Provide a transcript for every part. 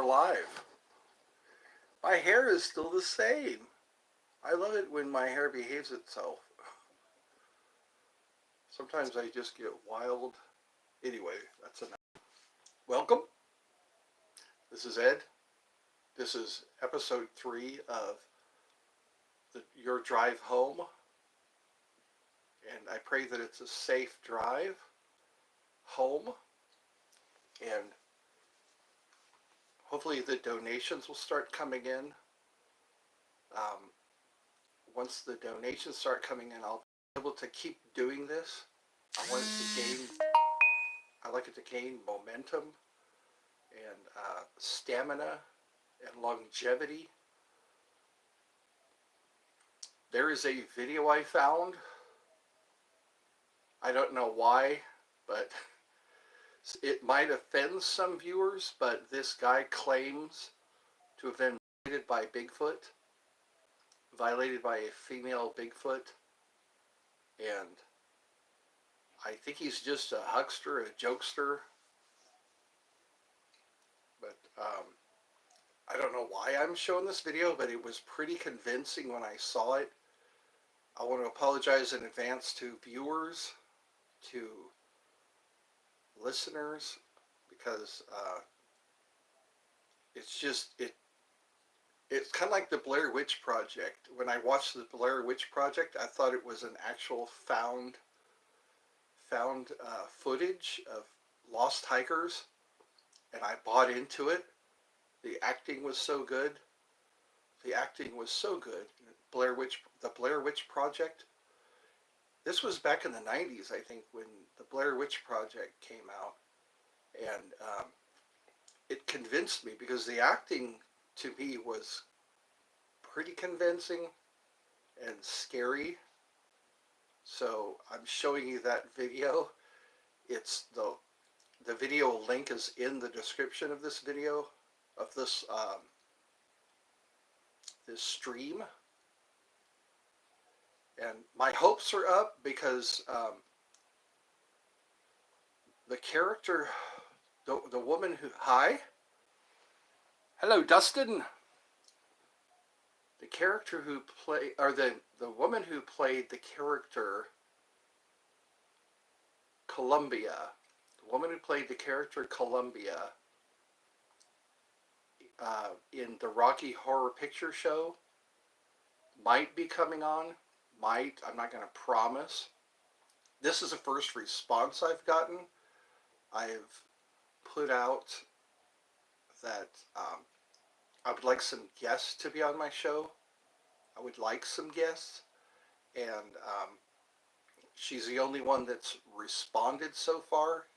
live. My hair is still the same. I love it when my hair behaves itself. Sometimes I just get wild. Anyway, that's enough. Welcome. This is Ed. This is episode 3 of your drive home. And I pray that it's a safe drive home. And hopefully the donations will start coming in. Once the donations start coming in, I'll be able to keep doing this. I like it to gain momentum and stamina and longevity. There is a video I found. I don't know why, but it might offend some viewers, but this guy claims to have been violated by Bigfoot, violated by a female Bigfoot, and I think he's just a huckster, a jokester, but I don't know why I'm showing this video, but it was pretty convincing when I saw it. I want to apologize in advance to viewers, to listeners, because it's kind of like the Blair Witch Project. When I watched the Blair Witch Project, I thought it was an actual found footage of lost hikers, and I bought into it. The acting was so good. The Blair Witch Project. This was back in the 90s, I think, when the Blair Witch Project came out, and it convinced me because the acting to me was pretty convincing and scary. So I'm showing you that video. It's the video link is in the description of this video, of this this stream. And my hopes are up because the character, the woman who, hi, hello Dustin. The character who played, or the woman who played the character Columbia, in the Rocky Horror Picture Show, might be coming on. I'm not going to promise. This is the first response I've gotten. I've put out that I would like some guests to be on my show. I would like some guests, and she's the only one that's responded so far.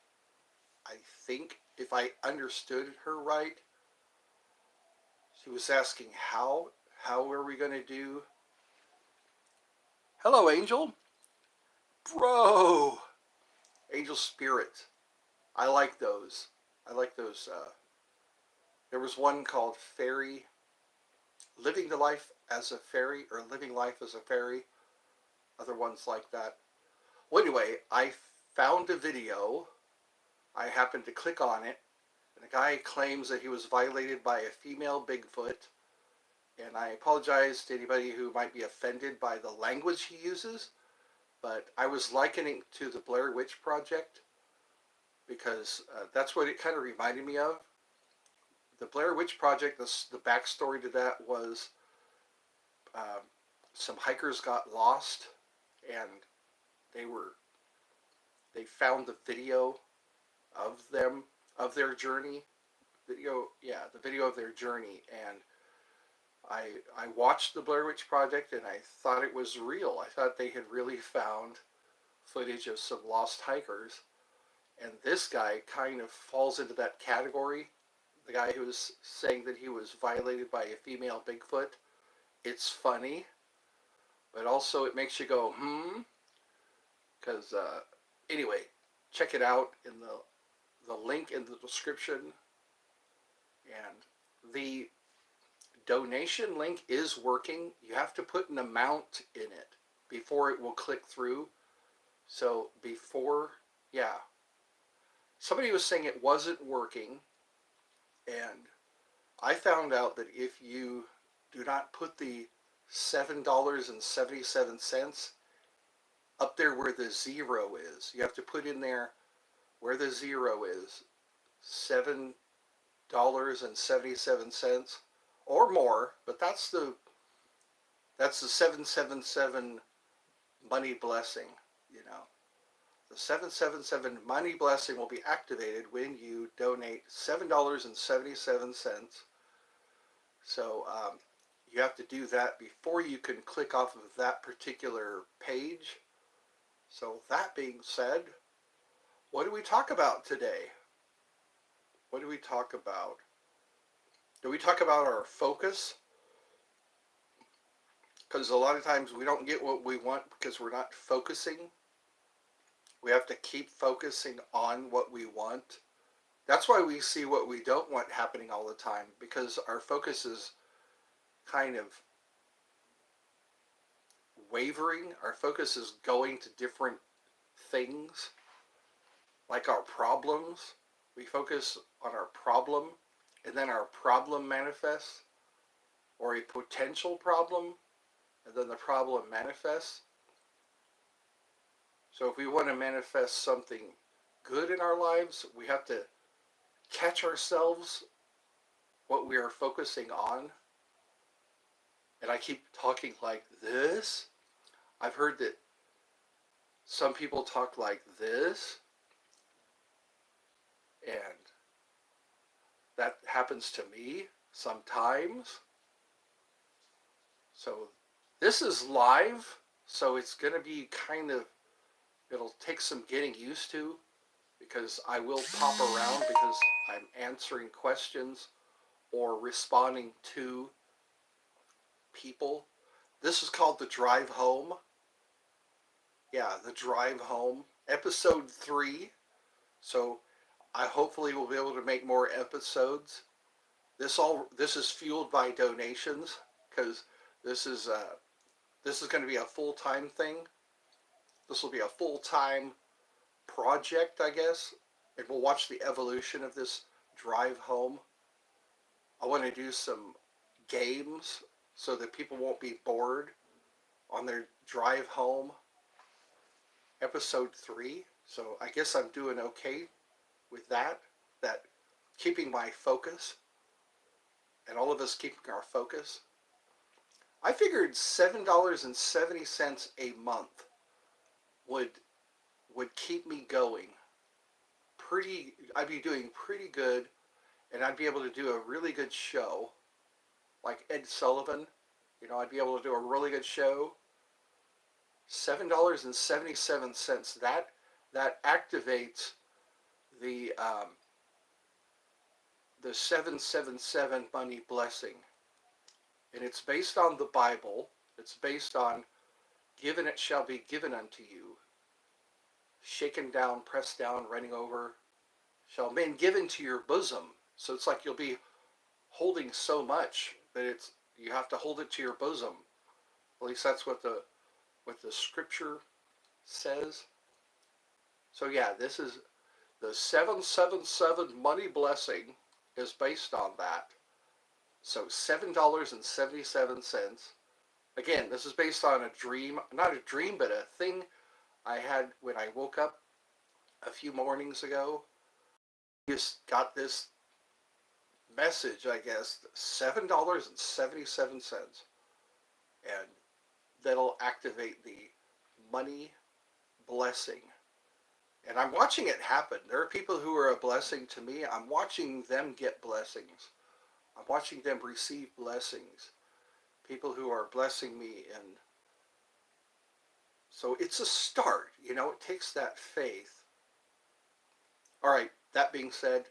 I think, if I understood her right, she was asking how are we going to do. Hello, Angel. Bro! Angel Spirit. I like those. There was one called Fairy, Living the Life as a Fairy, or Living Life as a Fairy. Other ones like that. Well, anyway, I found a video. I happened to click on it, and the guy claims that he was violated by a female Bigfoot. And I apologize to anybody who might be offended by the language he uses, but I was likening it to the Blair Witch Project because that's what it kind of reminded me of. The Blair Witch Project, the backstory to that was some hikers got lost, and they found the video of their journey. The video of their journey, and I watched the Blair Witch Project, and I thought it was real. I thought they had really found footage of some lost hikers, and this guy kind of falls into that category. The guy who was saying that he was violated by a female Bigfoot. It's funny, but also it makes you go, because anyway, check it out in the link in the description, and the donation link is working. You have to put an amount in it before it will click through. So somebody was saying it wasn't working, and I found out that if you do not put the $7.77 up there where the zero is, you have to put in there where the zero is, $7.77 or more, but that's the 777 money blessing, you know. The 777 money blessing will be activated when you donate $7.77. So you have to do that before you can click off of that particular page. So that being said, what do we talk about today? What do we talk about? Do we talk about our focus? Because a lot of times we don't get what we want because we're not focusing. We have to keep focusing on what we want. That's why we see what we don't want happening all the time, because our focus is kind of wavering. Our focus is going to different things, like our problems. We focus on our problem, and then our problem manifests, or a potential problem, and then the problem manifests. So if we want to manifest something good in our lives, we have to catch ourselves what we are focusing on. And I keep talking like this. I've heard that some people talk like this, and that happens to me sometimes. So this is live, so it's going to be it'll take some getting used to, because I will pop around because I'm answering questions or responding to people. This is called The Drive Home. Yeah, The Drive Home, episode 3. So I hopefully will be able to make more episodes. This is fueled by donations, because this is going to be a full-time thing. This will be a full-time project, I guess, and we'll watch the evolution of this drive home. I want to do some games so that people won't be bored on their drive home. Episode 3. So I guess I'm doing okay with that keeping my focus, and all of us keeping our focus. I figured $7.70 a month would keep me going. I'd be doing pretty good, and I'd be able to do a really good show, like Ed Sullivan. I'd be able to do a really good show. $7.77. That activates the 777 money blessing, and it's based on the Bible. It's based on given it shall be given unto you, shaken down, pressed down, running over, shall men given to your bosom. So it's like you'll be holding so much that you have to hold it to your bosom. At least that's what the scripture says. So yeah, this is the 777 money blessing is based on that. So $7.77. Again, this is based on a dream, not a dream, but a thing I had when I woke up a few mornings ago. Just got this message, I guess, $7.77. And that'll activate the money blessing. And I'm watching it happen. There are people who are a blessing to me. I'm watching them get blessings. I'm watching them receive blessings. People who are blessing me. And so it's a start. It takes that faith. All right, that being said,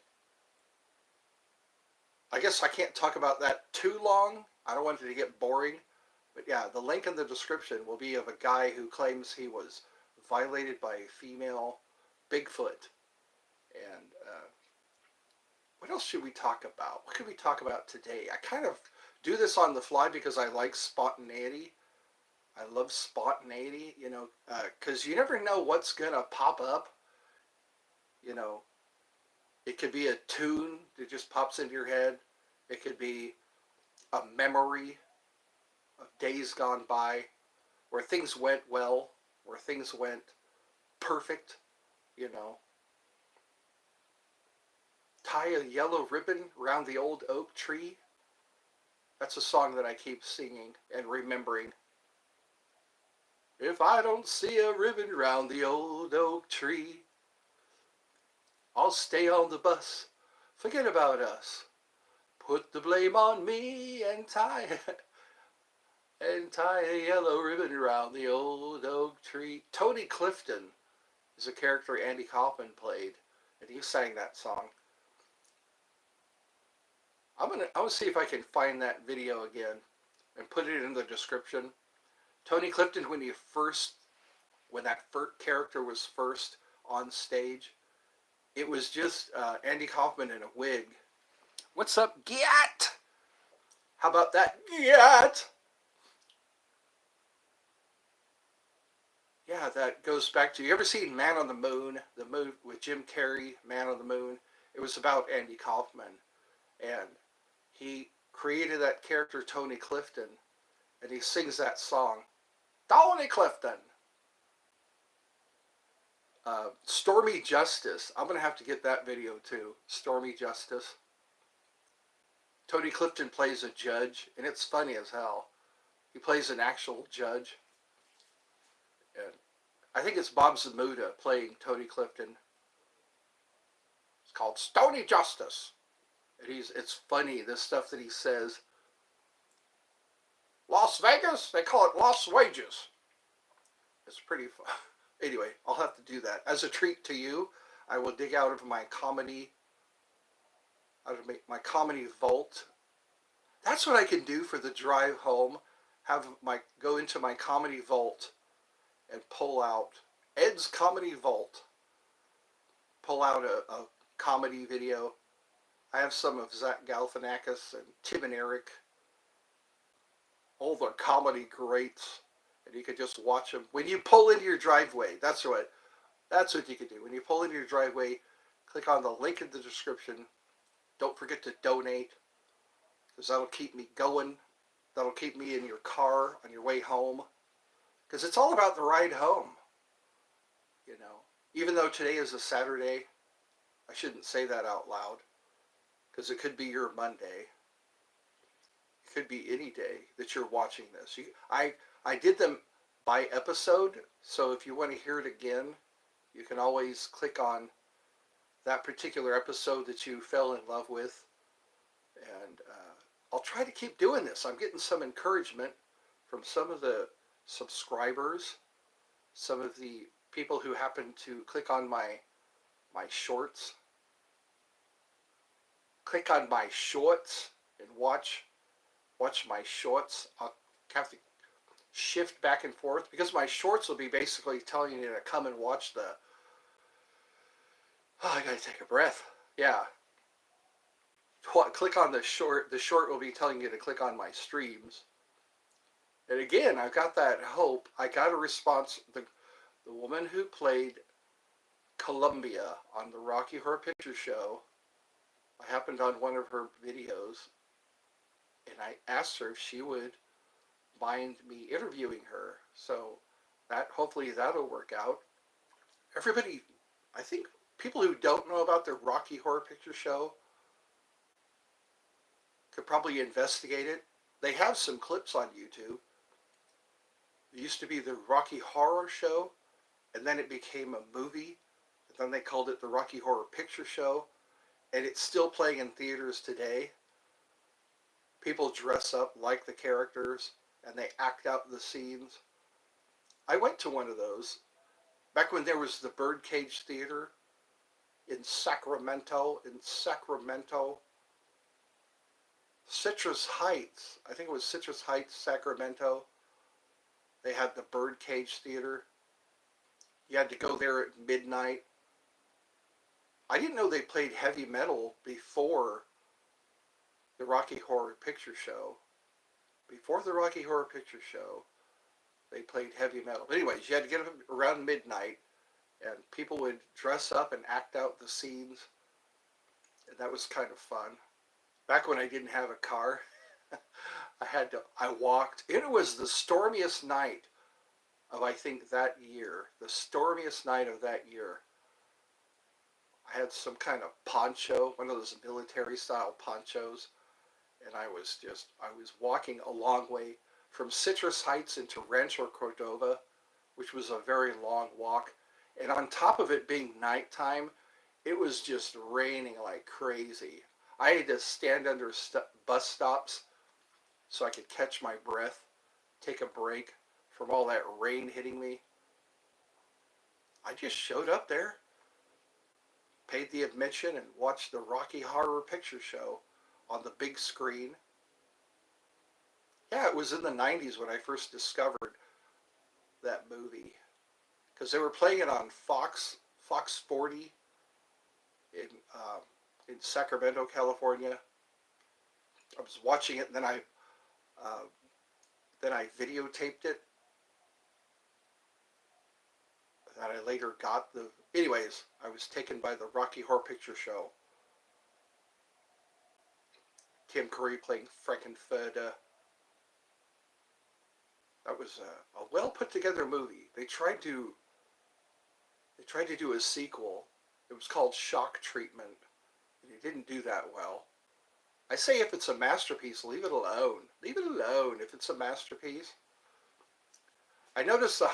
I guess I can't talk about that too long. I don't want it to get boring. But yeah, the link in the description will be of a guy who claims he was violated by a female Bigfoot. And what else should we talk about? What could we talk about today? I kind of do this on the fly because I like spontaneity. I love spontaneity, because you never know what's going to pop up. It could be a tune that just pops into your head. It could be a memory of days gone by where things went well, where things went perfect, you know. Tie a yellow ribbon round the old oak tree. That's a song that I keep singing and remembering. If I don't see a ribbon round the old oak tree, I'll stay on the bus. Forget about us. Put the blame on me and tie a yellow ribbon around the old oak tree. Tony Clifton is a character Andy Kaufman played, and he sang that song. I'm gonna see if I can find that video again and put it in the description. Tony Clifton, when that first character was first on stage, it was just Andy Kaufman in a wig. What's up, Giat? How about that, Giat? Yeah, that goes back to, you ever seen Man on the Moon, the movie with Jim Carrey, Man on the Moon? It was about Andy Kaufman, and he created that character Tony Clifton, and he sings that song, Tony Clifton. Stormy Justice. I'm gonna have to get that video too. Stormy Justice. Tony Clifton plays a judge, and it's funny as hell. He plays an actual judge, and I think it's Bob Zamuda playing Tony Clifton. It's called Stony Justice. And it's funny, this stuff that he says. Las Vegas, they call it Las Wages. It's pretty fun. Anyway, I'll have to do that. As a treat to you, I will dig out of my comedy vault. That's what I can do for the drive home. Go into my comedy vault and pull out Ed's Comedy Vault. Pull out a comedy video. I have some of Zach Galifianakis and Tim and Eric. All the comedy greats. And you can just watch them. When you pull into your driveway, that's what you can do. When you pull into your driveway, click on the link in the description. Don't forget to donate, because that'll keep me going. That'll keep me in your car on your way home. Because it's all about the ride home. You know, even though today is a Saturday, I shouldn't say that out loud, because it could be your Monday. It could be any day that you're watching this. I did them by episode, so if you want to hear it again, you can always click on that particular episode that you fell in love with. And I'll try to keep doing this. I'm getting some encouragement from some of the subscribers, some of the people who happen to click on my shorts. Click on my shorts and watch my shorts. I'll have to shift back and forth, because my shorts will be basically telling you to come and watch the... Oh, I gotta take a breath. Yeah. Click on the short. The short will be telling you to click on my streams. And again, I've got that hope. I got a response. The woman who played Columbia on the Rocky Horror Picture Show, I happened on one of her videos, and I asked her if she would mind me interviewing her. So hopefully that'll work out. Everybody, I think people who don't know about the Rocky Horror Picture Show could probably investigate it. They have some clips on YouTube. It used to be the Rocky Horror Show, and then it became a movie, and then they called it the Rocky Horror Picture Show, and it's still playing in theaters today. People dress up like the characters, and they act out the scenes. I went to one of those back when there was the Birdcage Theater in Sacramento. Citrus Heights. I think it was Citrus Heights, Sacramento. They had the Birdcage Theater. You had to go there at midnight. I didn't know they played heavy metal before the Rocky Horror Picture Show. Before the Rocky Horror Picture Show, they played heavy metal. But anyways, you had to get up around midnight, and people would dress up and act out the scenes. And that was kind of fun. back when I didn't have a car, I walked. It was the stormiest night of, I think, that year. The stormiest night of that year. I had some kind of poncho, one of those military style ponchos, and I was walking a long way from Citrus Heights into Rancho Cordova, which was a very long walk. And on top of it being nighttime, it was just raining like crazy. I had to stand under bus stops so I could catch my breath, take a break from all that rain hitting me. I just showed up there, paid the admission, and watched the Rocky Horror Picture Show on the big screen. Yeah, it was in the 90s when I first discovered that movie because they were playing it on Fox 40 in in Sacramento, California. I was watching it, and uh, then I videotaped it. That I later got the. Anyways, I was taken by the Rocky Horror Picture Show. Tim Curry playing Frankenfurter. That was a well put together movie. They tried to do a sequel. It was called Shock Treatment, and it didn't do that well. I say if it's a masterpiece, leave it alone. Leave it alone if it's a masterpiece. I noticed a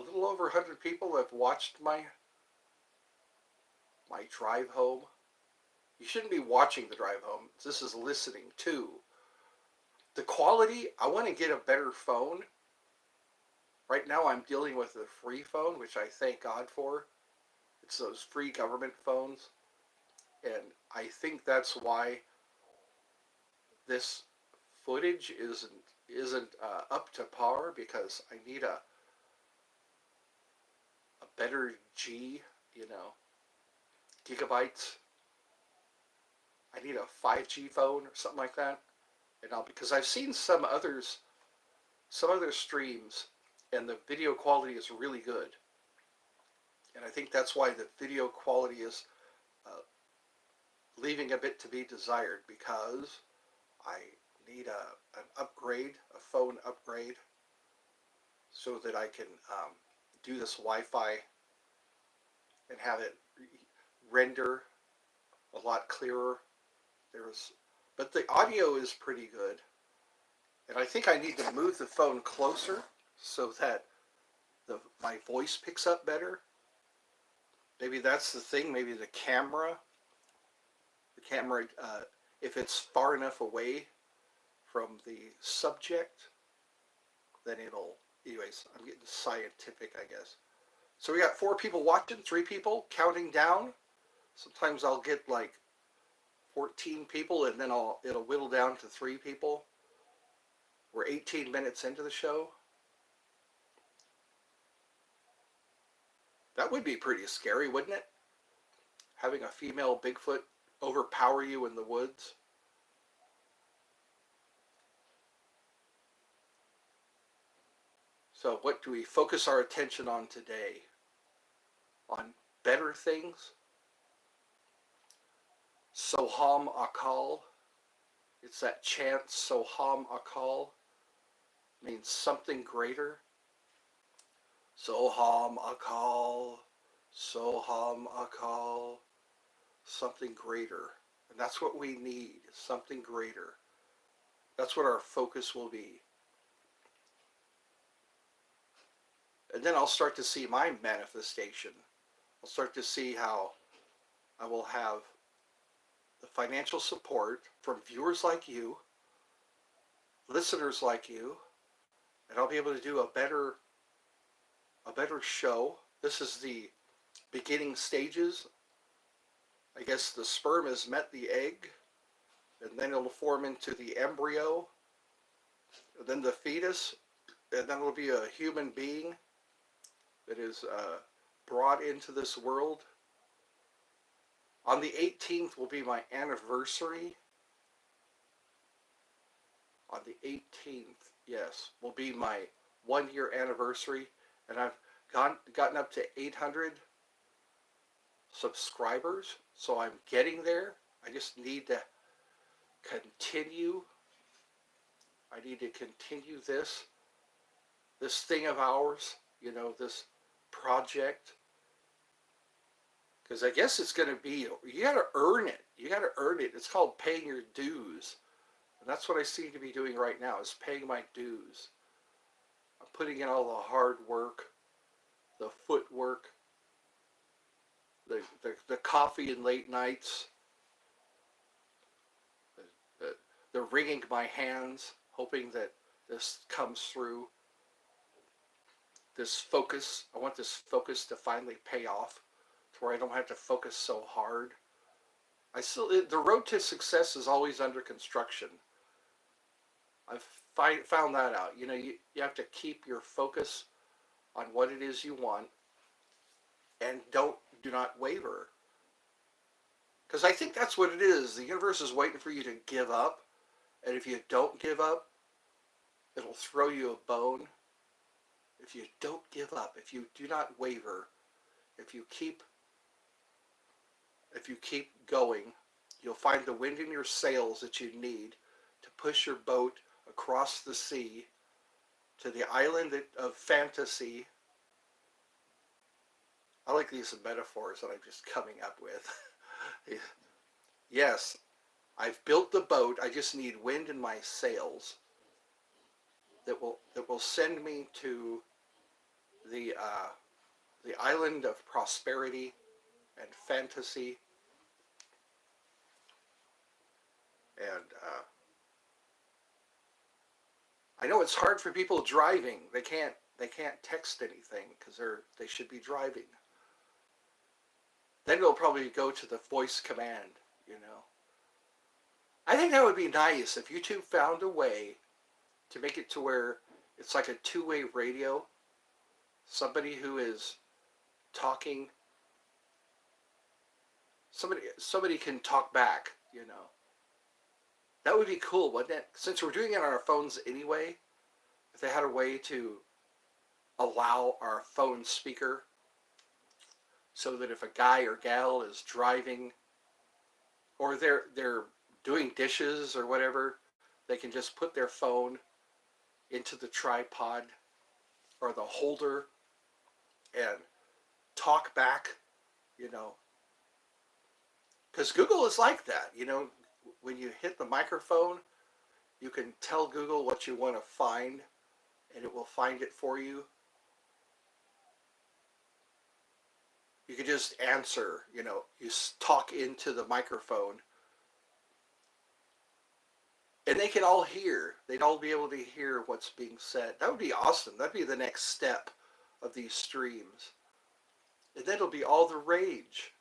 little over 100 people have watched my drive home. You shouldn't be watching the drive home. This is listening to. The quality, I want to get a better phone. Right now I'm dealing with a free phone, which I thank God for. It's those free government phones. And I think that's why this footage isn't up to par, because I need a better gigabytes. I need a 5G phone or something like that. And because I've seen some other streams, and the video quality is really good. And I think that's why the video quality is leaving a bit to be desired, because I need an upgrade, a phone upgrade, so that I can do this Wi-Fi and have it render a lot clearer. But the audio is pretty good, and I think I need to move the phone closer so that my voice picks up better. Maybe that's the thing. Maybe the camera, if it's far enough away from the subject, then it'll. Anyways, I'm getting scientific, I guess. So we got 4 people watching, 3 people counting down. Sometimes I'll get like 14 people, and then it'll whittle down to 3 people. We're 18 minutes into the show. That would be pretty scary, wouldn't it? Having a female Bigfoot overpower you in the woods. So what do we focus our attention on today? On better things? Soham Akal. It's that chant, Soham Akal. Means something greater. Soham Akal. Soham Akal. Something greater. And that's what we need, something greater. That's what our focus will be. And then I'll start to see my manifestation. I'll start to see how I will have the financial support from viewers like you, listeners like you, and I'll be able to do a better show. This is the beginning stages. I guess the sperm has met the egg, and then it'll form into the embryo, and then the fetus, and then it'll be a human being that is brought into this world. On the 18th will be my anniversary. On the 18th, yes, will be my 1-year anniversary, and I've gotten up to 800 subscribers, so I'm getting there. I just need to continue. I need to continue this thing of ours, this project. Because I guess it's going to be, you got to earn it. You got to earn it. It's called paying your dues. And that's what I seem to be doing right now, is paying my dues. I'm putting in all the hard work, the footwork, the coffee and late nights, the wringing my hands, hoping that this comes through. This focus, I want this focus to finally pay off, to where I don't have to focus so hard. The road to success is always under construction. I've found that out. You have to keep your focus on what it is you want, and do not waver. Because I think that's what it is. The universe is waiting for you to give up, and if you don't give up, it'll throw you a bone. If you don't give up, if you do not waver, if you keep going, you'll find the wind in your sails that you need to push your boat across the sea to the island of fantasy. I like these metaphors that I'm just coming up with. Yes, I've built the boat. I just need wind in my sails that will send me to the island of prosperity and fantasy. And I know it's hard for people driving. They can't text anything because they should be driving. Then they'll probably go to the voice command. I think that would be nice if YouTube found a way to make it to where it's like a two-way radio. Somebody who is talking, somebody can talk back. That would be cool, wouldn't it? Since we're doing it on our phones anyway, if they had a way to allow our phone speaker so that if a guy or gal is driving, or they're doing dishes or whatever, they can just put their phone into the tripod or the holder and talk back, because Google is like that. When you hit the microphone, you can tell Google what you want to find, and it will find it for you. You can just answer, you talk into the microphone, and they can all hear. They'd all be able to hear what's being said. That would be awesome. That'd be the next step of these streams. And then it'll be all the rage.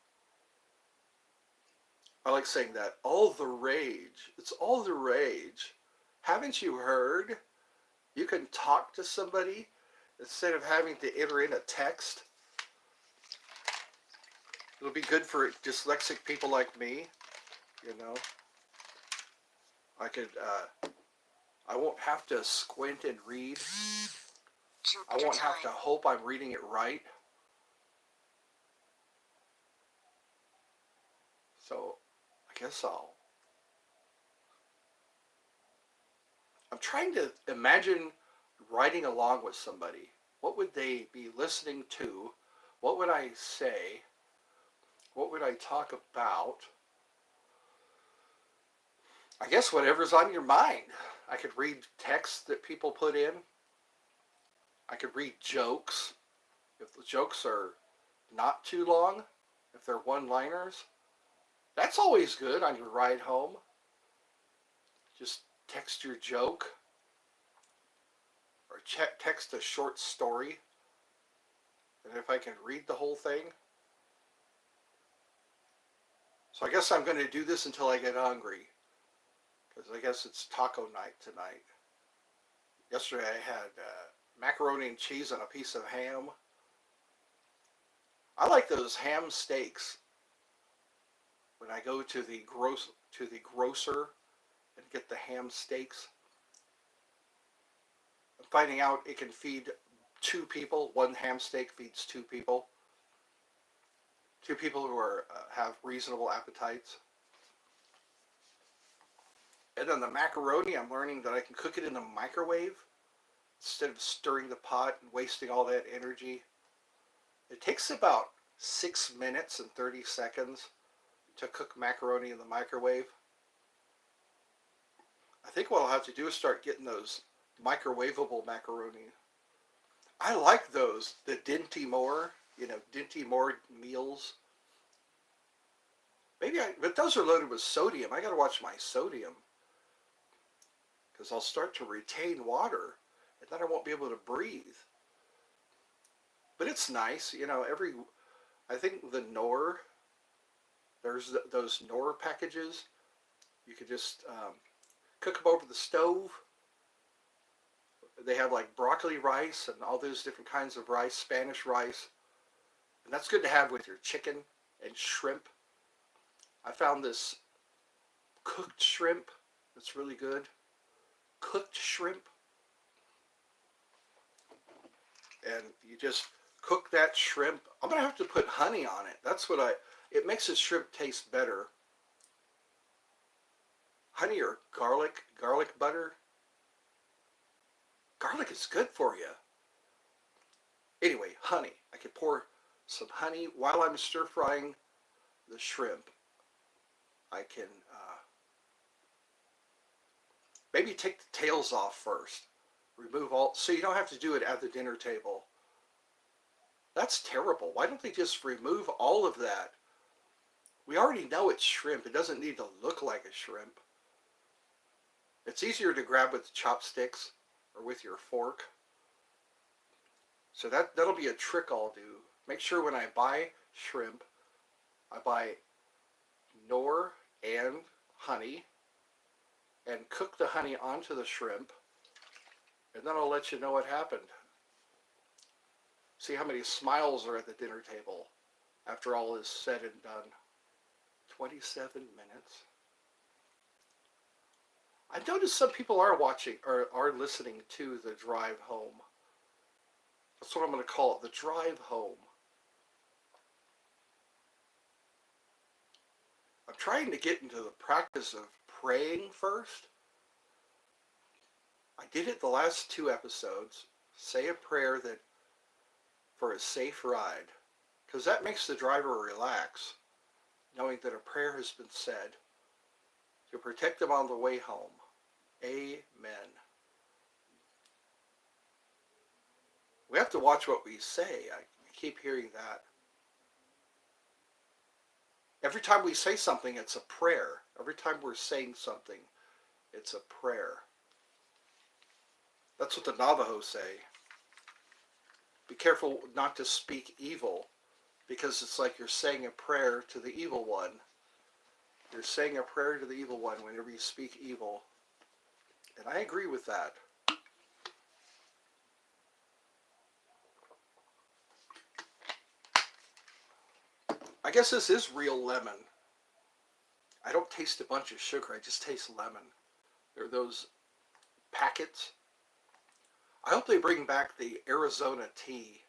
I like saying that. All the rage. It's all the rage. Haven't you heard? You can talk to somebody instead of having to enter in a text. It'll be good for dyslexic people like me. I won't have to squint and read. I won't have to hope I'm reading it right. So I guess I'm trying to imagine riding along with somebody. What would they be listening to? What would I say? What would I talk about? I guess whatever's on your mind. I could read text that people put in. I could read jokes. If the jokes are not too long, if they're one-liners, that's always good on your ride home. Just text your joke, or text a short story, and if I can read the whole thing. So I guess I'm going to do this until I get hungry, because I guess it's taco night tonight. Yesterday I had macaroni and cheese and a piece of ham. I like those ham steaks. When I go to the grocer and get the ham steaks, I'm finding out it can feed 2 people. One ham steak feeds 2 people. 2 people who have reasonable appetites. And then the macaroni, I'm learning that I can cook it in the microwave instead of stirring the pot and wasting all that energy. It takes about 6 minutes and 30 seconds to cook macaroni in the microwave. I think what I'll have to do is start getting those microwavable macaroni. I like those, the Dinty Moore, Dinty Moore meals. But those are loaded with sodium. I got to watch my sodium because I'll start to retain water and then I won't be able to breathe. But it's nice, I think the Knorr, there's those Knorr packages. You could just cook them over the stove. They have like broccoli rice and all those different kinds of rice, Spanish rice. And that's good to have with your chicken and shrimp. I found this cooked shrimp that's really good. Cooked shrimp. And you just cook that shrimp. I'm going to have to put honey on it. It makes the shrimp taste better. Honey or garlic butter. Garlic is good for you. Anyway, honey. I could pour some honey while I'm stir frying the shrimp. I can maybe take the tails off first. Remove all, so you don't have to do it at the dinner table. That's terrible. Why don't they just remove all of that? We already know it's shrimp. It doesn't need to look like a shrimp. It's easier to grab with chopsticks or with your fork. So that'll be a trick I'll do. Make sure when I buy shrimp, I buy Knorr and honey and cook the honey onto the shrimp, and then I'll let you know what happened. See how many smiles are at the dinner table after all is said and done. 27 minutes. I noticed some people are watching or are listening to the drive home. That's what I'm going to call it, the drive home. I'm trying to get into the practice of praying first. I did it the last 2 episodes. Say a prayer that for a safe ride, because that makes the driver relax, knowing that a prayer has been said to protect them on the way home. Amen. We have to watch what we say. I keep hearing that. Every time we say something, it's a prayer. Every time we're saying something, it's a prayer. That's what the Navajo say. Be careful not to speak evil, because it's like you're saying a prayer to the evil one. You're saying a prayer to the evil one whenever you speak evil. And I agree with that. I guess this is real lemon. I don't taste a bunch of sugar. I just taste lemon. There are those packets. I hope they bring back the Arizona tea.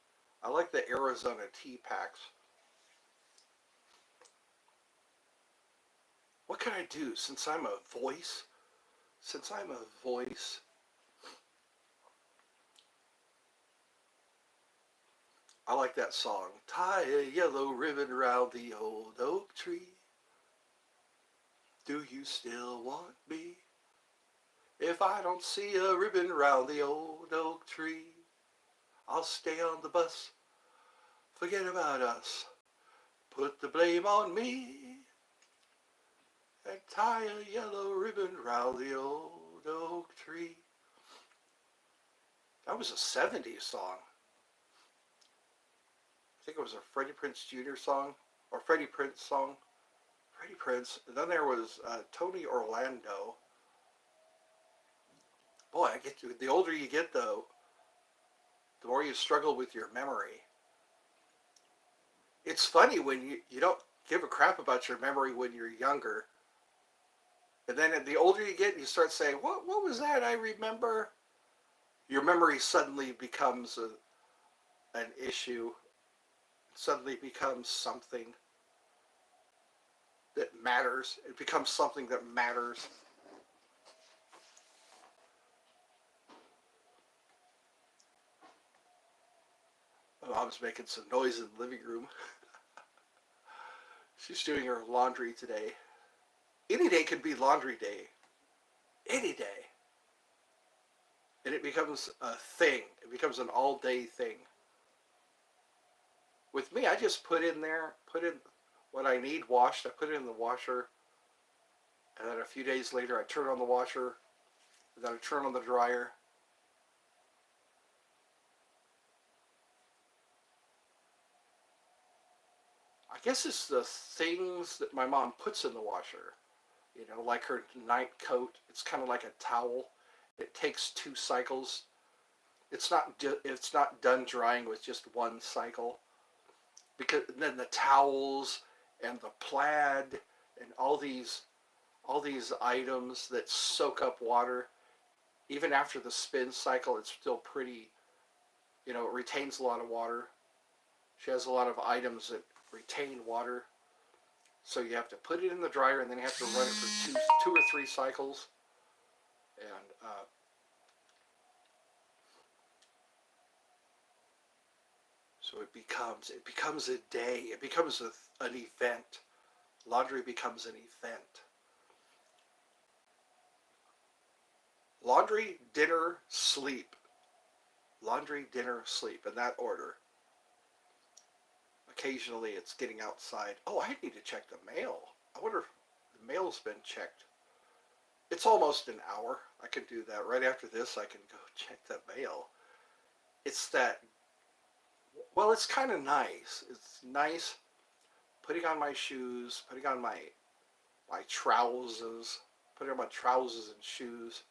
I like the Arizona tea packs. What can I do since I'm a voice? I like that song. Tie a yellow ribbon around the old oak tree. Do you still want me? If I don't see a ribbon around the old oak tree, I'll stay on the bus. Forget about us. Put the blame on me. And tie a yellow ribbon around the old oak tree. That was a 70s song. I think it was a Freddie Prinze Jr. song, or Freddie Prinze song. Freddie Prinze. And then there was Tony Orlando. Boy, the older you get, though, the more you struggle with your memory. It's funny when you don't give a crap about your memory when you're younger. And then the older you get, you start saying, what was that I remember? Your memory suddenly becomes an issue. Suddenly becomes something that matters. It becomes something that matters. mom's making some noise in the living room. She's doing her laundry today. Any day can be laundry day. Any day. And it becomes a thing. It becomes an all-day thing. With me, I just put in what I need washed. I put it in the washer. And then a few days later, I turn on the washer. And then I turn on the dryer. I guess it's the things that my mom puts in the washer. You know, like her night coat. It's kind of like a towel. It takes 2 cycles. It's not done drying with just 1 cycle. Because then the towels and the plaid and all these items that soak up water, even after the spin cycle, it's still pretty, it retains a lot of water. She has a lot of items that retain water. So you have to put it in the dryer and then you have to run it for two or 3 cycles. And so it becomes a day. It becomes an event. Laundry becomes an event. Laundry, dinner, sleep. Laundry, dinner, sleep, in that order. Occasionally it's getting outside. Oh, I need to check the mail. I wonder if the mail's been checked. It's almost an hour. I can do that. Right after this, I can go check the mail. It's kind of nice. It's nice putting on my shoes, putting on my trousers, putting on my trousers and shoes,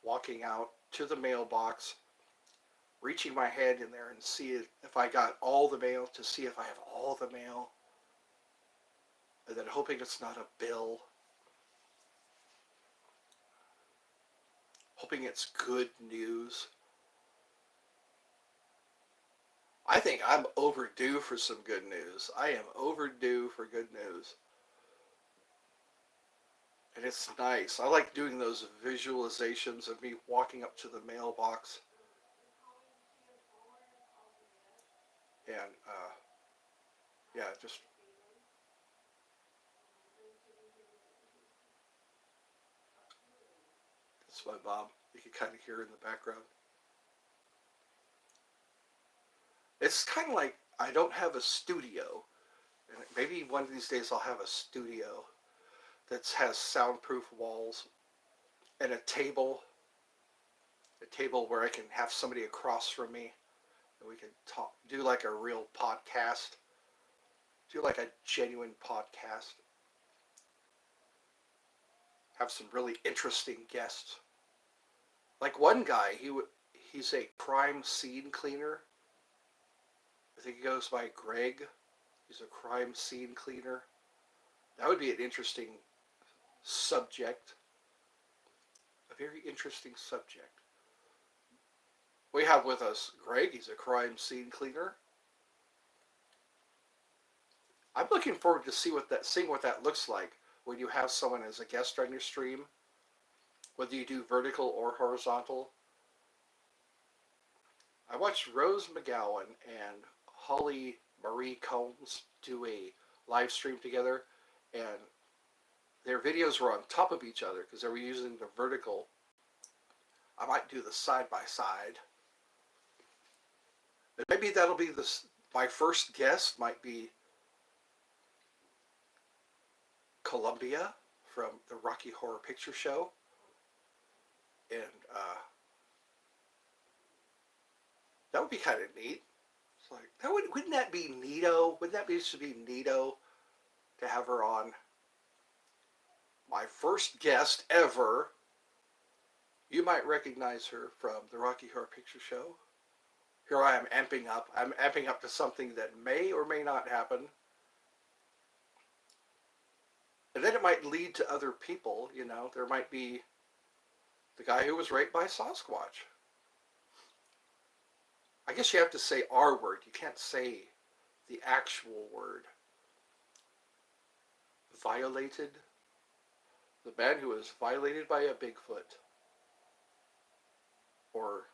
walking out to the mailbox, reaching my head in there and see if I got all the mail, to see if I have all the mail, and then hoping it's not a bill, hoping it's good news. I think I'm overdue for some good news. I am overdue for good news. And it's nice. I like doing those visualizations of me walking up to the mailbox. And, yeah, just... That's my mom. You can kind of hear her in the background. It's kind of like I don't have a studio. And maybe one of these days I'll have a studio that has soundproof walls and a table where I can have somebody across from me and we can talk, do like a real podcast, do like a genuine podcast, have some really interesting guests. Like one guy, he's a crime scene cleaner. I think he goes by Greg. He's a crime scene cleaner. That would be an interesting subject. A very interesting subject. We have with us Greg. He's a crime scene cleaner. I'm looking forward to seeing what that looks like when you have someone as a guest on your stream, whether you do vertical or horizontal. I watched Rose McGowan and Holly Marie Combs do a live stream together, and their videos were on top of each other because they were using the vertical. I might do the side by side. And maybe that'll be my first guest might be Columbia from the Rocky Horror Picture Show. And that would be kind of neat. It's like, wouldn't that be neato? Wouldn't that should be neato to have her on? My first guest ever. You might recognize her from the Rocky Horror Picture Show. Here I am amping up. I'm amping up to something that may or may not happen. And then it might lead to other people, There might be the guy who was raped by Sasquatch. I guess you have to say our word. You can't say the actual word. Violated. The man who was violated by a Bigfoot. Or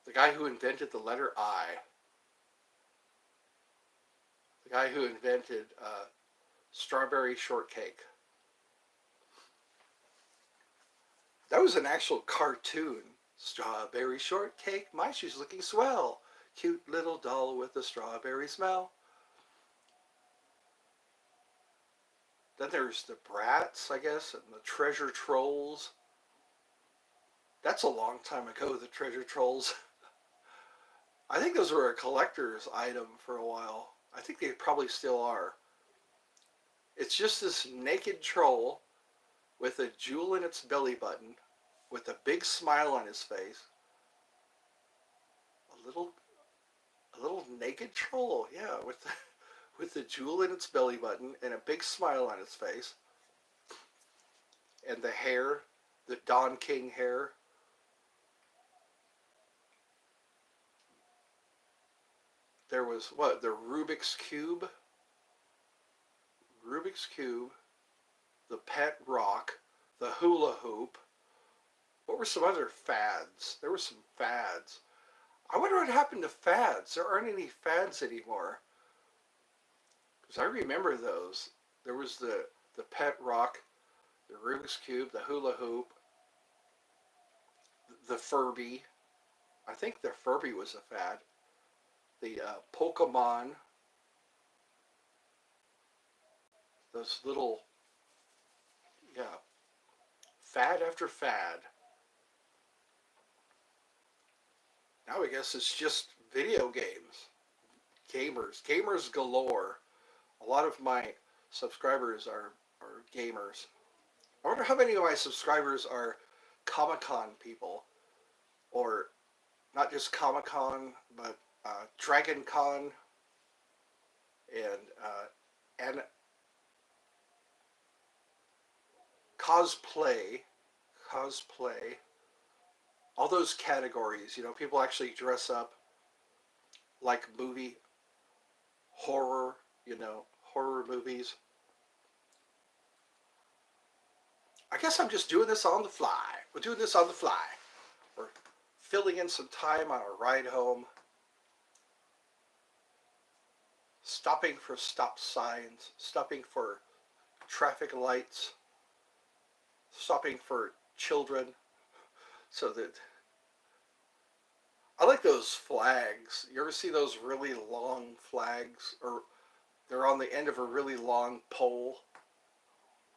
The guy who invented the letter I. The guy who invented strawberry shortcake. That was an actual cartoon. Strawberry shortcake, my shoe's looking swell. Cute little doll with a strawberry smell. Then there's the Brats, I guess, and the Treasure Trolls. That's a long time ago, the Treasure Trolls. I think those were a collector's item for a while. I think they probably still are. It's just this naked troll with a jewel in its belly button, with a big smile on his face. A little naked troll, yeah, with the jewel in its belly button and a big smile on its face. And the hair, the Don King hair. There was what? The Rubik's Cube, the pet rock, the hula hoop. What were some other fads? There were some fads. I wonder what happened to fads. There aren't any fads anymore. Because I remember those. There was the pet rock, the Rubik's Cube, the hula hoop, the Furby. I think the Furby was a fad. The Pokemon. Those little, yeah, fad after fad. Now I guess it's just video games. Gamers galore. A lot of my subscribers are gamers. I wonder how many of my subscribers are Comic-Con people. Or not just Comic-Con, but Dragon Con and cosplay, all those categories. You know, people actually dress up like movie horror. You know, horror movies. I guess I'm just doing this on the fly. We're doing this on the fly. We're filling in some time on a ride home. Stopping for stop signs. Stopping for traffic lights. Stopping for children. So that... I like those flags. You ever see those really long flags? Or they're on the end of a really long pole.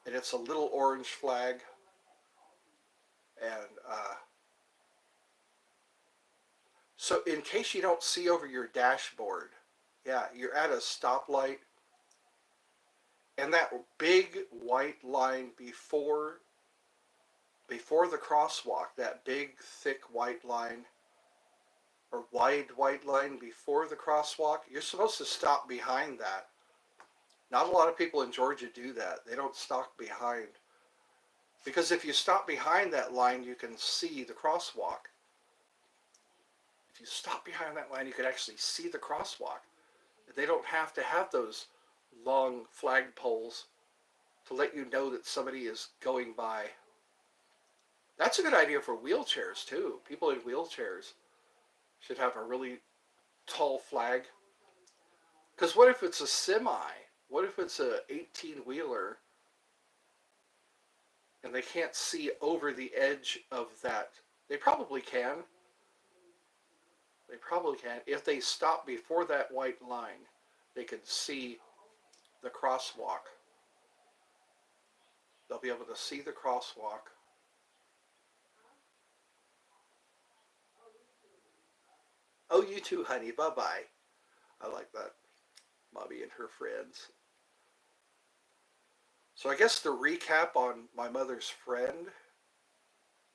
And it's a little orange flag. And so in case you don't see over your dashboard, yeah, you're at a stoplight, and that big white line before the crosswalk, that big thick white line, or wide white line before the crosswalk, you're supposed to stop behind that. Not a lot of people in Georgia do that. They don't stop behind. Because if you stop behind that line, you can see the crosswalk. If you stop behind that line, you can actually see the crosswalk. They don't have to have those long flag poles to let you know that somebody is going by. That's a good idea for wheelchairs, too. People in wheelchairs should have a really tall flag. Because what if it's a semi? What if it's a 18-wheeler and they can't see over the edge of that? They probably can. They probably can. If they stop before that white line, they can see the crosswalk. They'll be able to see the crosswalk. Oh, you too, honey. Bye-bye. I like that. Mommy and her friends. So I guess the recap on my mother's friend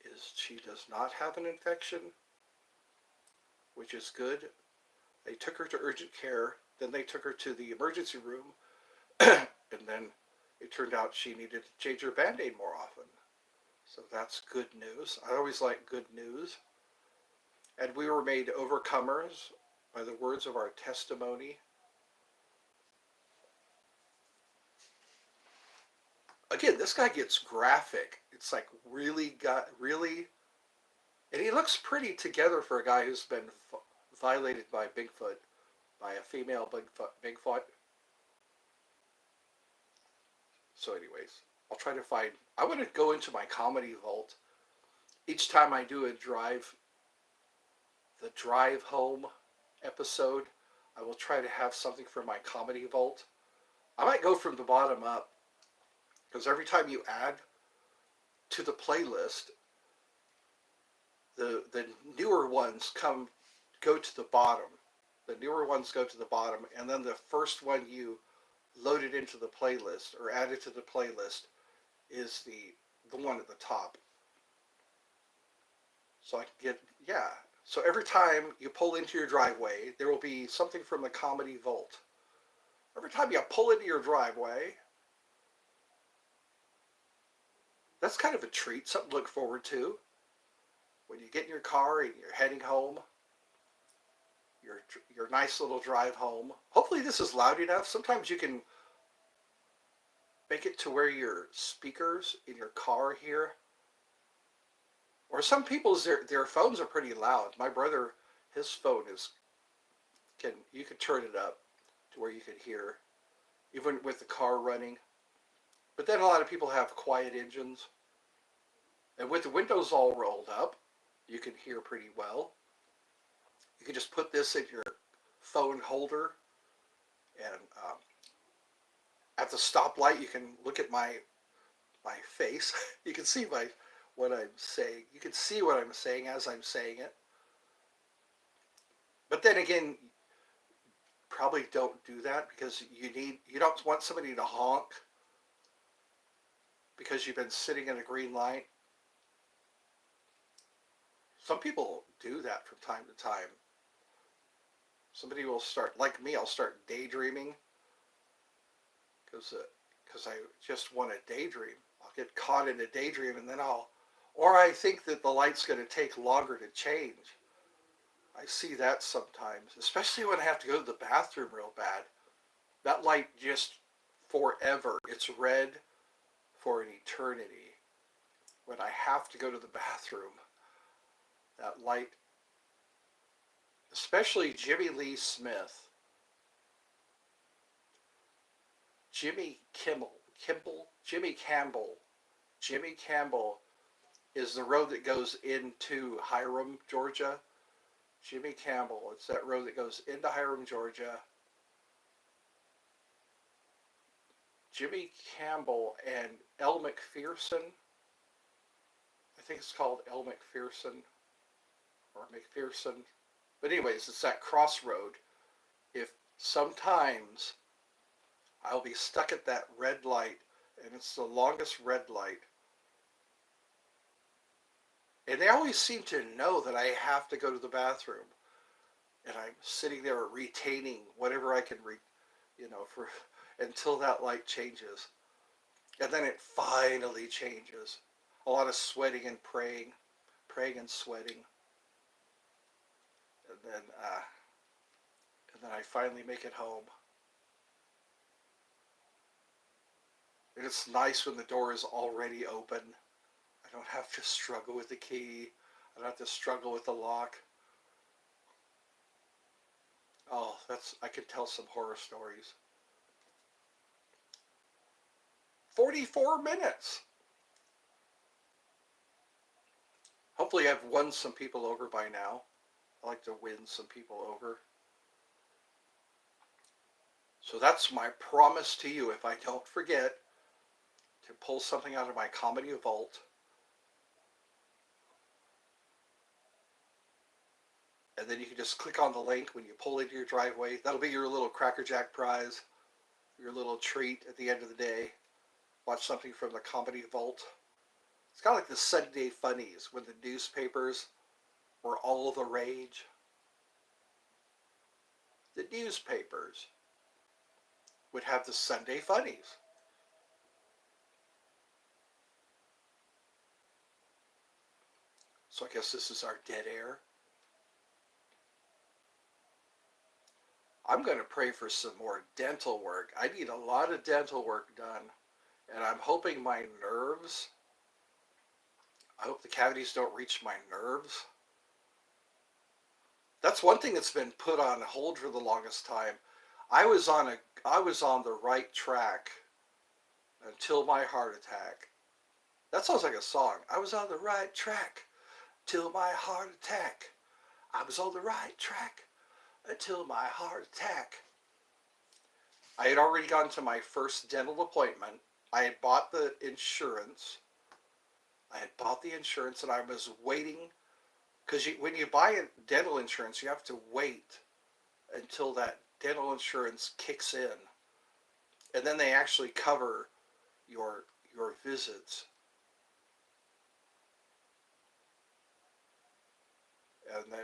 is she does not have an infection, which is good. They took her to urgent care, then they took her to the emergency room, and then it turned out she needed to change her Band-Aid more often. So that's good news. I always like good news. And we were made overcomers by the words of our testimony. Again, this guy gets graphic. It's like really And he looks pretty together for a guy who's been violated by Bigfoot, by a female Bigfoot. So, anyways, I'll try to find. I want to go into my comedy vault each time I do the drive home episode. I will try to have something from my comedy vault. I might go from the bottom up because every time you add to the playlist, the newer ones go to the bottom. The newer ones go to the bottom, and then the first one you loaded into the playlist or added to the playlist is the one at the top. So I can get, yeah. So every time you pull into your driveway, there will be something from the comedy vault. Every time you pull into your driveway, that's kind of a treat, something to look forward to. When you get in your car and you're heading home, your nice little drive home. Hopefully this is loud enough. Sometimes you can make it to where your speakers in your car hear. Or some people's their phones are pretty loud. My brother, his phone you can turn it up to where you can hear, even with the car running. But then a lot of people have quiet engines. And with the windows all rolled up, you can hear pretty well. You can just put this in your phone holder, and at the stoplight, you can look at my face. You can see what I'm saying. You can see what I'm saying as I'm saying it. But then again, probably don't do that because you don't want somebody to honk because you've been sitting in a green light. Some people do that from time to time. Somebody will start, like me, I'll start daydreaming because I just want to daydream. I'll get caught in a daydream and then or I think that the light's going to take longer to change. I see that sometimes, especially when I have to go to the bathroom real bad. That light just forever. It's red for an eternity. When I have to go to the bathroom, that light, especially Jimmy Lee Smith, Jimmy Campbell is the road that goes into Hiram, Georgia. Jimmy Campbell, it's that road that goes into Hiram, Georgia. Jimmy Campbell and Elle McPherson, I think it's called Elle McPherson or McPherson. But anyways, it's that crossroad. If sometimes I'll be stuck at that red light, and it's the longest red light, and they always seem to know that I have to go to the bathroom, and I'm sitting there retaining whatever I can for until that light changes, and then it finally changes. A lot of sweating and praying and sweating, and then I finally make it home. And it's nice when the door is already open. I don't have to struggle with the key. I don't have to struggle with the lock. Oh, I could tell some horror stories. 44 minutes. Hopefully I've won some people over by now. I like to win some people over. So that's my promise to you, if I don't forget to pull something out of my comedy vault. And then you can just click on the link when you pull into your driveway. That'll be your little Cracker Jack prize, your little treat at the end of the day. Watch something from the comedy vault. It's kind of like the Sunday funnies when the newspapers were all the rage. The newspapers would have the Sunday funnies. So I guess this is our dead air. I'm going to pray for some more dental work. I need a lot of dental work done. And I'm hoping my nerves I hope the cavities don't reach my nerves. That's one thing that's been put on hold for the longest time. I was on the right track until my heart attack. That sounds like a song. I was on the right track till my heart attack. I was on the right track until my heart attack. I had already gone to my first dental appointment. I had bought the insurance. And I was waiting because when you buy a dental insurance, you have to wait until that dental insurance kicks in, and then they actually cover your your visits. And then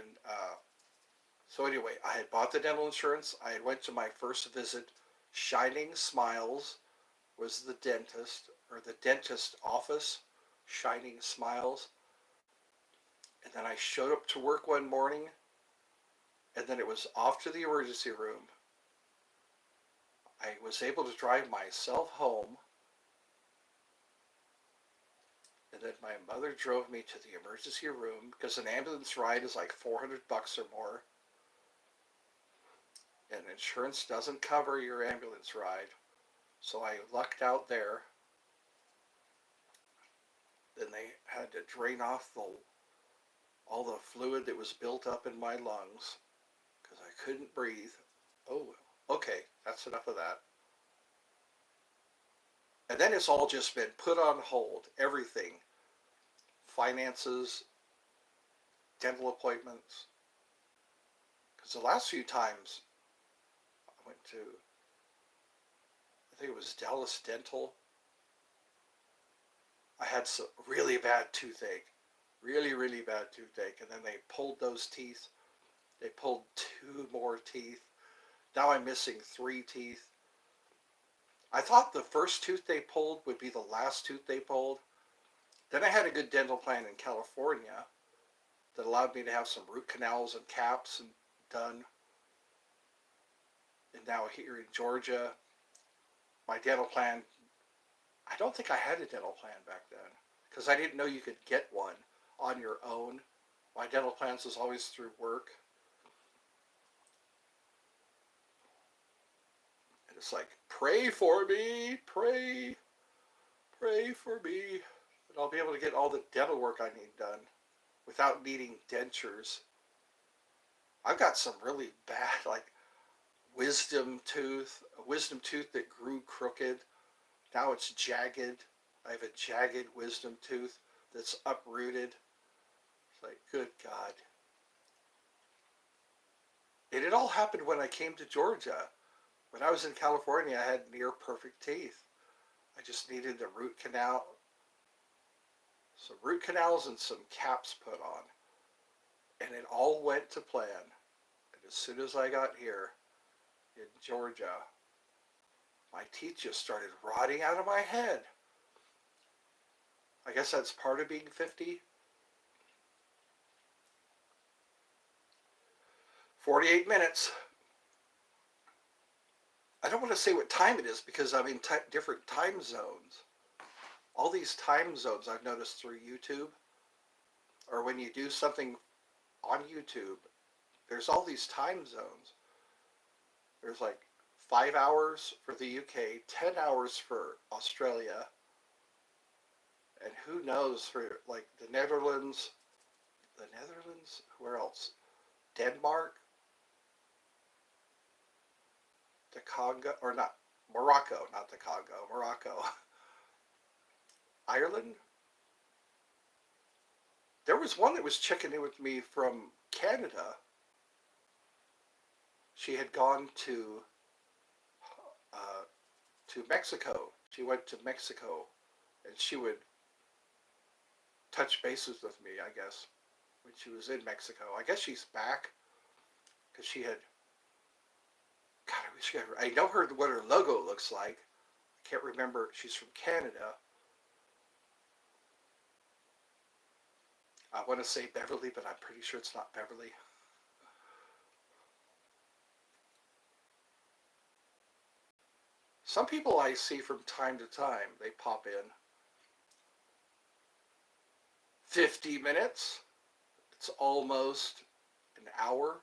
so anyway, I had bought the dental insurance. I had went to my first visit. Shining Smiles was the dentist, or the dentist office. Shining Smiles. And then I showed up to work one morning, and then it was off to the emergency room. I was able to drive myself home, and then my mother drove me to the emergency room because an ambulance ride is like $400 or more, and insurance doesn't cover your ambulance ride. So I lucked out there. Then they had to drain off all the fluid that was built up in my lungs because I couldn't breathe. Oh, okay, that's enough of that. And then it's all just been put on hold. Everything. Finances, dental appointments. Because the last few times I went to, I think it was Dallas Dental, I had some really bad toothache. Really, really bad toothache. And then they pulled those teeth. They pulled two more teeth. Now I'm missing three teeth. I thought the first tooth they pulled would be the last tooth they pulled. Then I had a good dental plan in California that allowed me to have some root canals and caps and done. And now here in Georgia, my dental plan, I don't think I had a dental plan back then because I didn't know you could get one on your own. My dental plans was always through work. And it's like, pray for me, pray for me. And I'll be able to get all the dental work I need done without needing dentures. I've got some really bad, like a wisdom tooth that grew crooked. Now it's jagged. I have a jagged wisdom tooth that's uprooted. It's like, good God. And it all happened when I came to Georgia. When I was in California, I had near perfect teeth. I just needed a root canal, some root canals and some caps put on. And it all went to plan. And as soon as I got here in Georgia, my teeth just started rotting out of my head. I guess that's part of being 50. 48 minutes. I don't want to say what time it is because I'm in different time zones. All these time zones I've noticed through YouTube, or when you do something on YouTube, there's all these time zones. There's like 5 hours for the UK, 10 hours for Australia, and who knows for like the Netherlands, where else? Denmark, the Congo, or not, Morocco, not the Congo, Morocco. Ireland? There was one that was checking in with me from Canada. She had gone to Mexico. She went to Mexico, and she would touch bases with me, I guess, when she was in Mexico. I guess she's back because she had. God, I wish I know what her logo looks like. I can't remember. She's from Canada. I want to say Beverly, but I'm pretty sure it's not Beverly. Some people I see from time to time, they pop in. 50 minutes. It's almost an hour.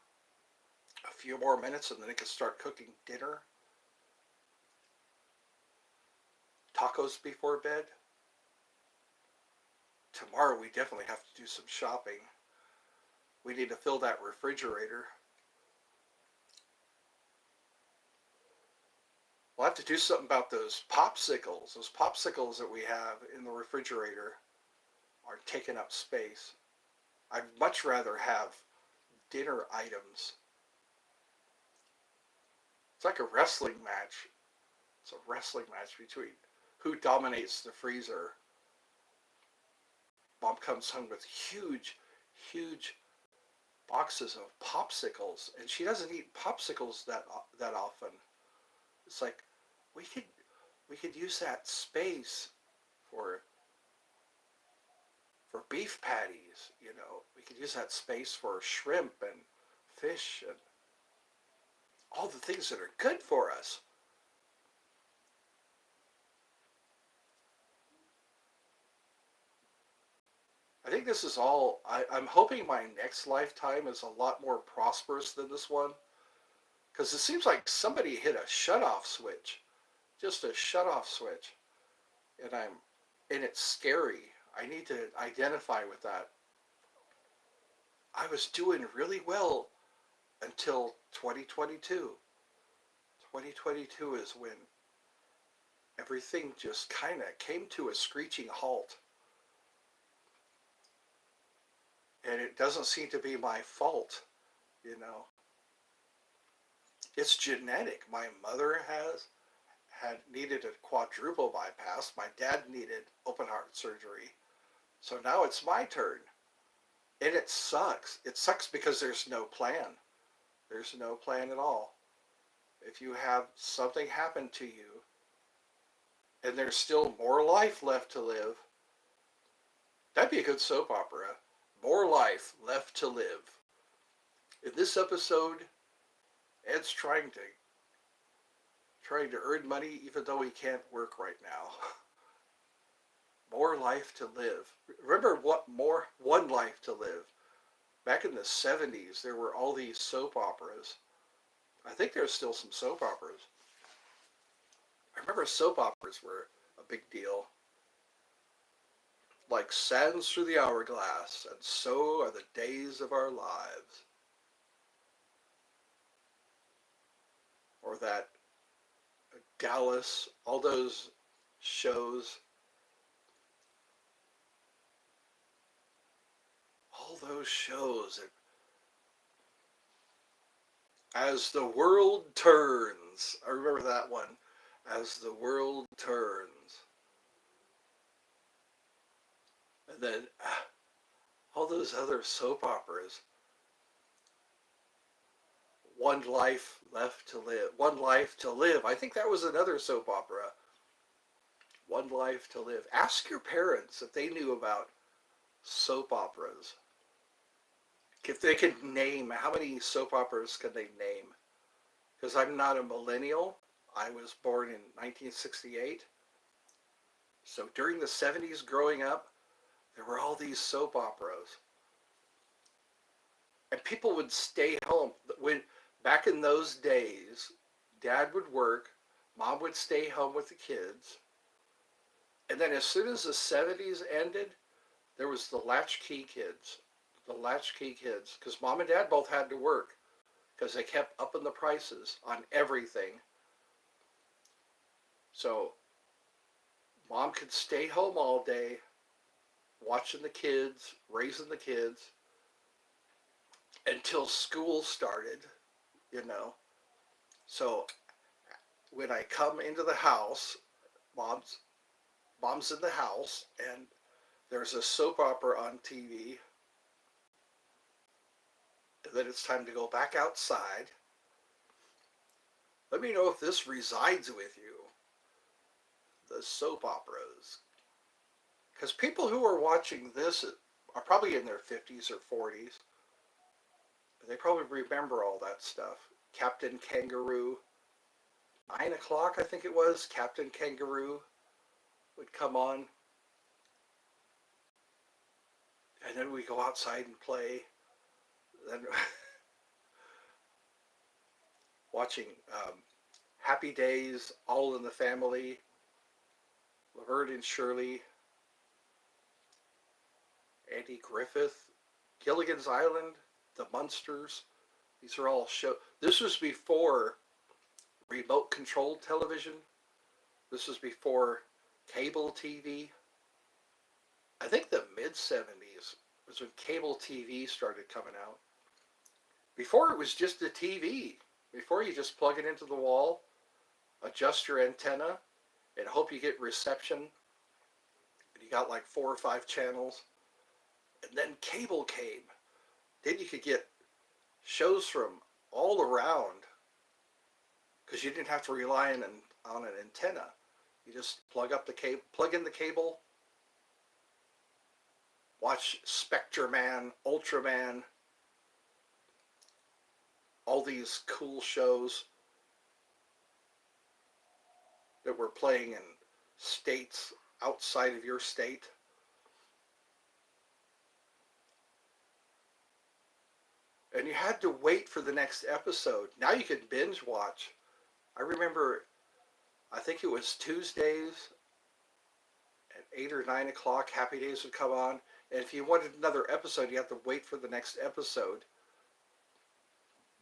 A few more minutes and then it can start cooking dinner. Tacos before bed. Tomorrow we definitely have to do some shopping. We need to fill that refrigerator. We'll have to do something about those popsicles. Those popsicles that we have in the refrigerator are taking up space. I'd much rather have dinner items. It's like a wrestling match. It's a wrestling match between who dominates the freezer. Mom comes home with huge, huge boxes of popsicles, and she doesn't eat popsicles that often. It's like we could use that space for beef patties. We could use that space for shrimp and fish and all the things that are good for us. I think this is all. I'm hoping my next lifetime is a lot more prosperous than this one, because it seems like somebody hit a shut-off switch, just a shut-off switch, and it's scary. I need to identify with that. I was doing really well until 2022. 2022 is when everything just kind of came to a screeching halt. And it doesn't seem to be my fault. It's genetic. My mother had needed a quadruple bypass. My dad needed open heart surgery. So now it's my turn. And it sucks. It sucks because there's no plan. There's no plan at all. If you have something happen to you and there's still more life left to live, that'd be a good soap opera. More life left to live. In this episode, Ed's trying to earn money even though he can't work right now. More life to live. Remember one life to live. Back in the 70s, there were all these soap operas. I think there's still some soap operas. I remember soap operas were a big deal. Like sands through the hourglass, and so are the days of our lives. Or that Dallas, all those shows. All those shows. As the world turns. I remember that one. As the world turns. And then all those other soap operas. One life left to live. One life to live. I think that was another soap opera. One life to live. Ask your parents if they knew about soap operas. If they could name, how many soap operas could they name? Because I'm not a millennial. I was born in 1968. So during the 70s growing up, there were all these soap operas. And people would stay home. Back in those days, Dad would work, Mom would stay home with the kids. And then as soon as the 70s ended, there was the latchkey kids. The latchkey kids. Because Mom and Dad both had to work. Because they kept upping the prices on everything. So Mom could stay home all day, watching the kids, raising the kids, until school started, So when I come into the house, Mom's in the house, and there's a soap opera on TV. And then it's time to go back outside. Let me know if this resides with you, the soap operas. Because people who are watching this are probably in their 50s or 40s. They probably remember all that stuff. Captain Kangaroo. 9 o'clock, I think it was, Captain Kangaroo would come on. And then we go outside and play. Then watching Happy Days, All in the Family, Laverne and Shirley, Andy Griffith, Gilligan's Island, The Munsters. These are all show. This was before remote controlled television. This was before cable TV. I think the mid 70s was when cable TV started coming out. Before it was just a TV. Before you just plug it into the wall, adjust your antenna, and hope you get reception. And you got like 4 or 5 channels. And then cable came. Then you could get shows from all around because you didn't have to rely on an antenna. You just plug in the cable, watch Spectreman, Ultraman, all these cool shows that were playing in states outside of your state. And you had to wait for the next episode. Now you can binge watch. I remember, I think it was Tuesdays at 8 or 9 o'clock, Happy Days would come on. And if you wanted another episode, you had to wait for the next episode.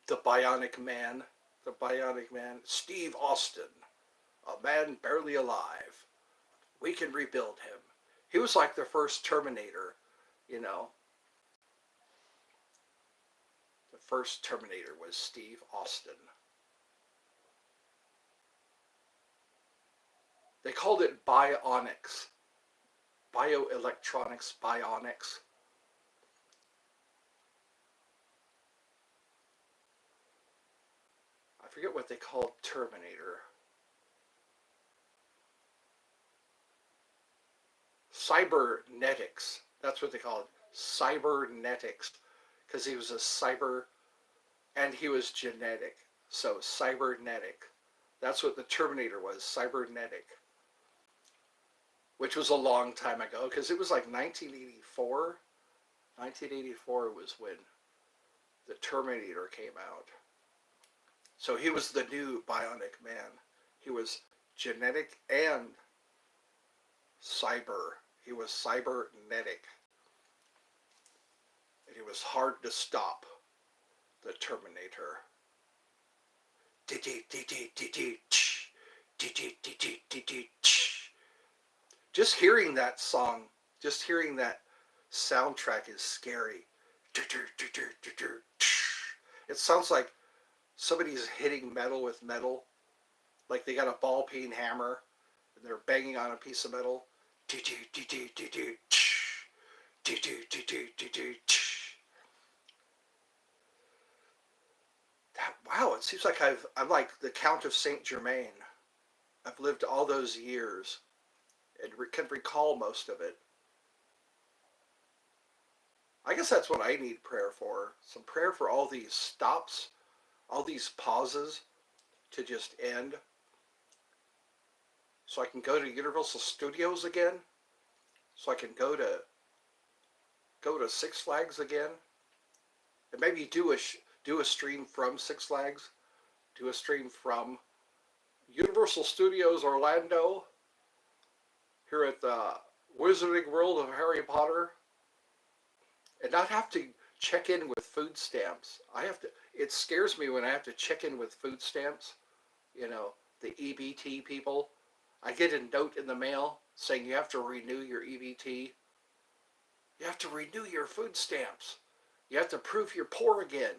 The Bionic Man, Steve Austin, a man barely alive. We can rebuild him. He was like the first Terminator, you know. The first Terminator was Steve Austin. They called it bionics. Bioelectronics, bionics. I forget what they called Terminator. Cybernetics. That's what they called it. Cybernetics. Because he was a cyber and he was genetic. So cybernetic. That's what the Terminator was, cybernetic. Which was a long time ago, because it was like 1984. 1984 was when the Terminator came out. So he was the new Bionic Man. He was genetic and cyber. He was cybernetic. And he was hard to stop, the Terminator. Just hearing that song, just hearing that soundtrack is scary. It sounds like somebody's hitting metal with metal, like they got a ball peen hammer and they're banging on a piece of metal. Wow, it seems like I'm like the Count of Saint Germain. I've lived all those years and can recall most of it. I guess that's what I need prayer for. Some prayer for all these stops, all these pauses to just end. So I can go to Universal Studios again. So I can go to Six Flags again. And maybe do a stream from Six Flags. Do a stream from Universal Studios Orlando. Here at the Wizarding World of Harry Potter. And not have to check in with food stamps. It scares me when I have to check in with food stamps. You know, the EBT people. I get a note in the mail saying you have to renew your EBT. You have to renew your food stamps. You have to prove you're poor again.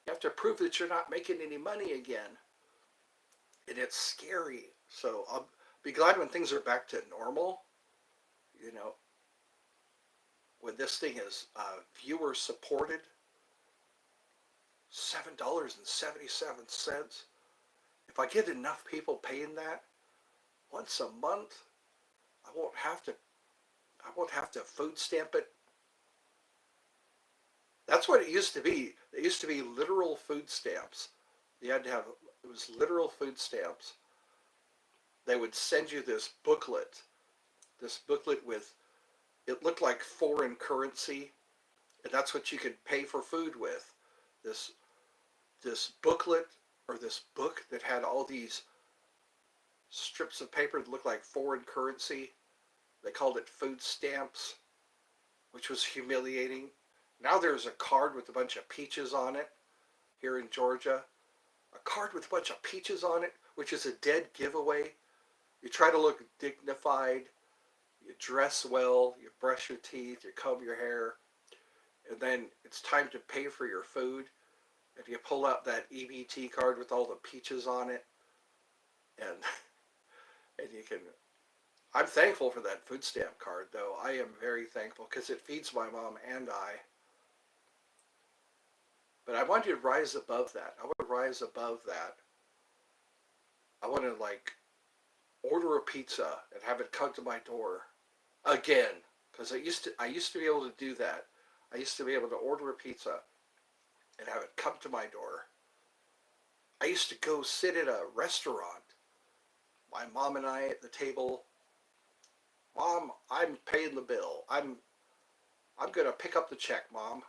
You have to prove that you're not making any money again. And it's scary. So I'll be glad when things are back to normal. You know, when this thing is viewer supported, $7.77. If I get enough people paying that once a month, I won't have to food stamp it. That's what it used to be. It used to be literal food stamps. It was literal food stamps. They would send you this booklet with it looked like foreign currency, and that's what you could pay for food with. This this booklet or this book that had all these strips of paper that looked like foreign currency. They called it food stamps, which was humiliating. Now there's a card with a bunch of peaches on it here in Georgia. A card with a bunch of peaches on it, which is a dead giveaway. You try to look dignified, you dress well, you brush your teeth, you comb your hair, and then it's time to pay for your food, and you pull out that EBT card with all the peaches on it, and and you can. I'm thankful for that food stamp card, though. I am very thankful because it feeds my mom and I. But I want to rise above that. I want to rise above that. I want to order a pizza and have it come to my door again, because I used to be able to do that. I used to be able to order a pizza and have it come to my door. I used to go sit at a restaurant, my mom and I at the table. Mom, I'm paying the bill. I'm gonna pick up the check, Mom.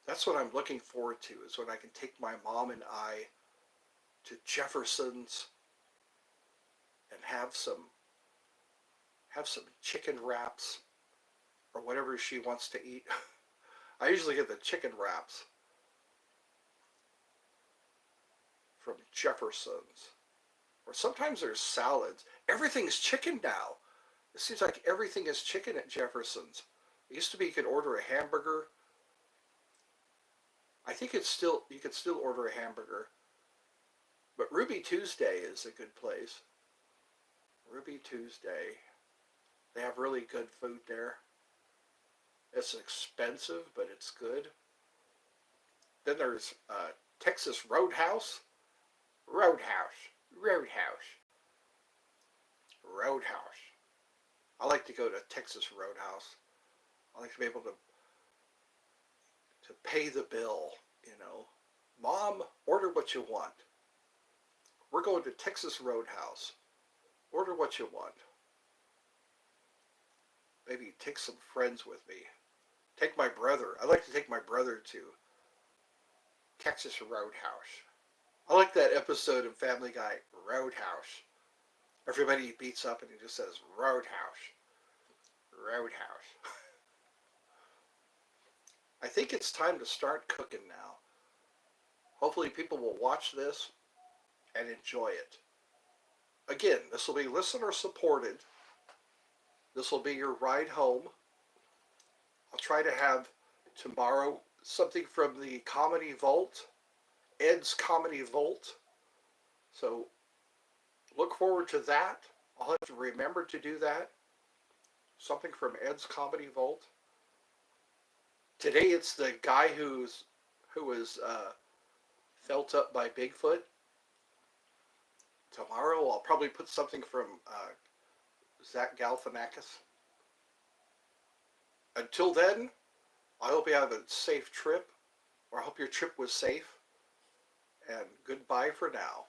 That's what I'm looking forward to, is when I can take my mom and I to Jefferson's and have some chicken wraps or whatever she wants to eat. I usually get the chicken wraps from Jefferson's. Or sometimes there's salads. Everything's chicken now. It seems like everything is chicken at Jefferson's. It used to be you could order a hamburger. I think you could still order a hamburger. But Ruby Tuesday is a good place. Ruby Tuesday. They have really good food there. It's expensive, but it's good. Then there's Texas Roadhouse. Roadhouse. I like to go to Texas Roadhouse. I like to be able to pay the bill, Mom, order what you want. We're going to Texas Roadhouse. Order what you want. Maybe take some friends with me. Take my brother. I like to take my brother to Texas Roadhouse. I like that episode of Family Guy, Roadhouse. Everybody beats up and he just says, Roadhouse. I think it's time to start cooking now. Hopefully people will watch this and enjoy it. Again, this will be listener supported. This will be your ride home. I'll try to have tomorrow something from the Comedy Vault, Ed's Comedy Vault. So look forward to that. I'll have to remember to do that. Something from Ed's Comedy Vault. Today it's the guy who was felt up by Bigfoot. Tomorrow I'll probably put something from Zach Galifianakis. Until then, I hope you have a safe trip, or I hope your trip was safe, and goodbye for now.